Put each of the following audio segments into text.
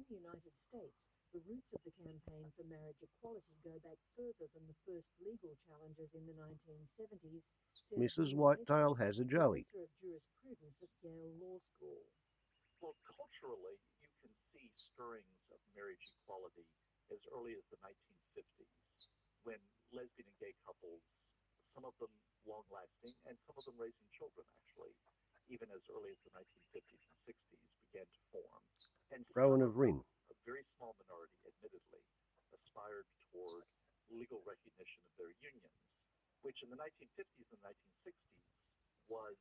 the United States, the roots of the campaign for marriage equality go back further than the first legal challenges in the 1970s, says Mrs. Gay Whitetail Marraige, has a Joey. professor of jurisprudence at Yale Law School. Well, culturally, you can see stirrings of marriage equality as early as the 1950s, when lesbian and gay couples, some of them long-lasting and some of them raising children, actually, even as early as the 1950s and 60s, began to form. And Rowan some of of them, Rin. a very small minority, admittedly, aspired toward legal recognition of their unions, which in the 1950s and 1960s was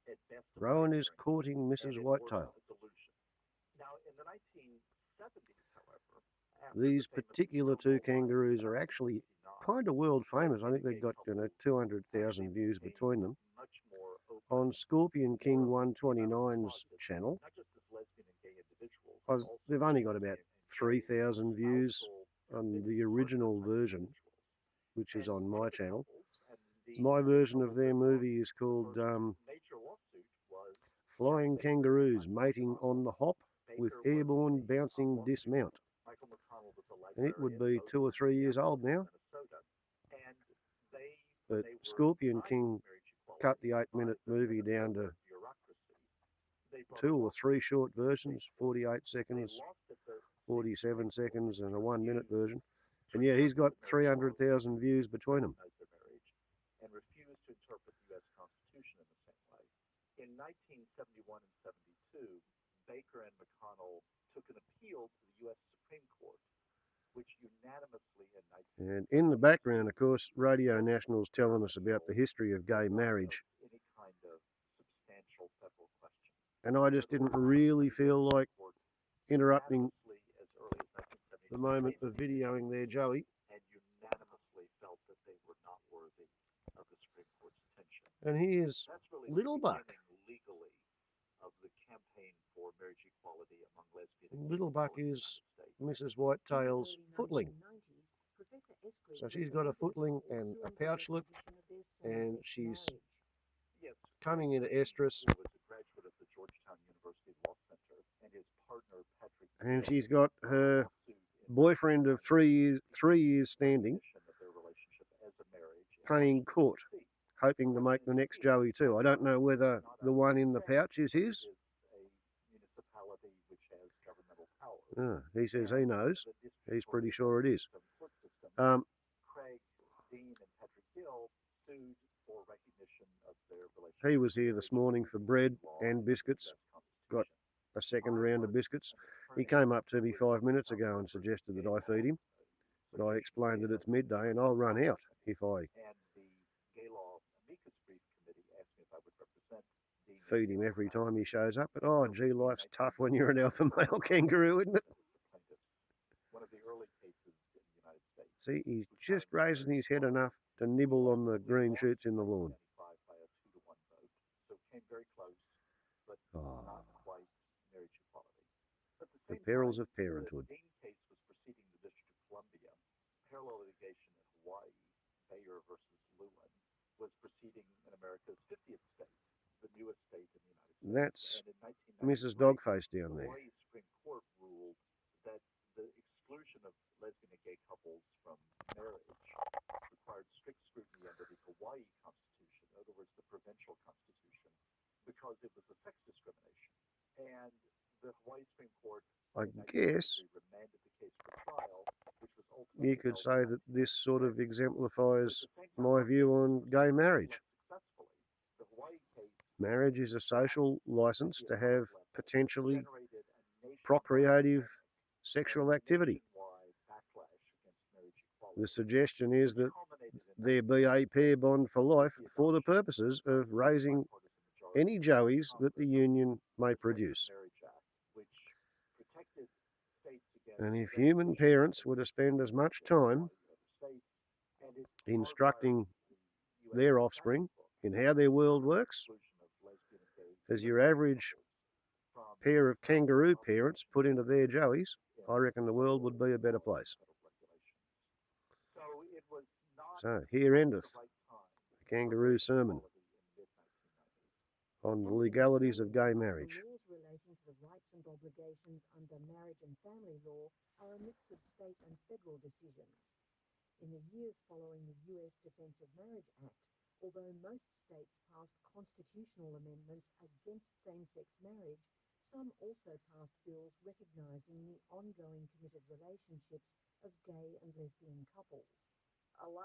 at best a Rowan pipe is dream courting and Mrs. at worst Whitetail. a delusion. Now, in the 1970s, however, after These the famous particular two Stonewall kangaroos riots are of actually 1969, kind of world famous. I think lesbian they've and got, gay couples 200,000 actually views became between them. much more open, On Scorpion King more open about 129's closet, channel, not just as lesbian and gay individuals, but also they've only got as about gay and 3,000 views spousal on business the original partner type version, individuals. which is And on one my of the channel. couples, and indeed My the version couple of their that won movie is the called first major lawsuit was Flying Campaign Kangaroos Michael Mating on McConnell. the Hop with Baker was Airborne the Bouncing lawsuit. Dismount. Michael McConnell was a And it would librarian be 2 or both 3 in years old Minneapolis now. and Minnesota. And they, when But they were Scorpion denying King marriage cut equality the 8-minute by the movie Minnesota down to bureaucracy, they brought 2 a or 3 lawsuit short against versions, Facebook. 48 They seconds, lost at the state 47 Supreme Court, seconds, which and a 1-minute refused version. to And yeah, he's got interpret marriage laws 300,000 views between them. recognize their marriage and refused to interpret the U.S. Constitution in the same way. In 1971 and 72, Baker and McConnell took an appeal to the U.S. Supreme Court, which unanimously in And in the background, of course, Radio National's telling us about the history of gay marriage. any kind of substantial federal question. And I just didn't really feel like interrupting Unanimously as early as 1972 the moment made of videoing their Joey. and unanimously felt that they were not worthy of the Supreme Court's attention. And here's That's really Little the Buck. beginning legally of the campaign for marriage equality among lesbian and gay Little people Buck in the is United States. Mrs. In the Whitetail's early footling. 1990s, Professor Esquith So she's got a represented footling couples and a suing for pouchlet, recognition of their and same-sex she's marriage. Yes, coming into Craig estrus, Dean, who was a graduate of the Georgetown University Law Center, and his partner Patrick and Deal she's got brought a her lawsuit in boyfriend of 3 years standing, recognition of their relationship as a marriage in paying Washington, court, D.C. hoping to make the next Joey too. I don't know whether the one in the pouch is his. It is a municipality which has governmental power. He says he knows. The district He's court pretty sure it is. court system, Craig Dean and Patrick Deal sued for recognition of their relationship. He was here this morning for bread and biscuits. Got a second round of biscuits. He came up to me 5 minutes ago and suggested that I feed him. But I explained that it's midday and I'll run out if I And the Gay Law Amicus Brief Committee asked me if I would represent Dean feed him every time he shows up. But oh, gee, life's tough when you're an alpha male kangaroo, isn't it? One of the early cases in the United States. See, he's just raising his head enough to nibble on the green shoots in the lawn. By a 2-to-1 vote, so came very close, but Oh, not quite marriage equality. At the the same perils time, of parenthood. the Dean case was proceeding the District of Columbia. Parallel litigation in Hawaii, Bayer versus Lewin, was proceeding in America's 50th state, the newest state in the United States. That's And in 1993, Mrs. Dogface down the there. Hawaii Supreme Court ruled that the exclusion of lesbian and gay couples from marriage required strict scrutiny under the Hawaii Constitution, in other words, the provincial constitution, because it was a sex discrimination. And the Hawaii Supreme Court, I guess remanded the case for trial, which was ultimately you could held say in that this sort of 1996. exemplifies At the same time, my view on gay marriage. successfully, the Hawaii case Marriage is a social license to have potentially generated a procreative sexual activity. nationwide backlash against marriage equality. The suggestion is that Culminated in there be a pair bond for life for the purposes of raising any joeys that the union may produce. Marriage Act, which protected states against And if human parents were to spend as much time and it instructing their offspring in how their world works as your average pair of kangaroo parents put into their joeys, I reckon the world would be a better place. So here endeth the kangaroo sermon on the legalities of gay marriage. The laws relating to the rights enforcement obligations under marriage and family law are a mix of state and federal decisions. In the years following the US Defense of Marriage Act, although most states passed constitutional amendments against same-sex marriage, some also passed bills recognising the ongoing committed relationships of gay and lesbian couples.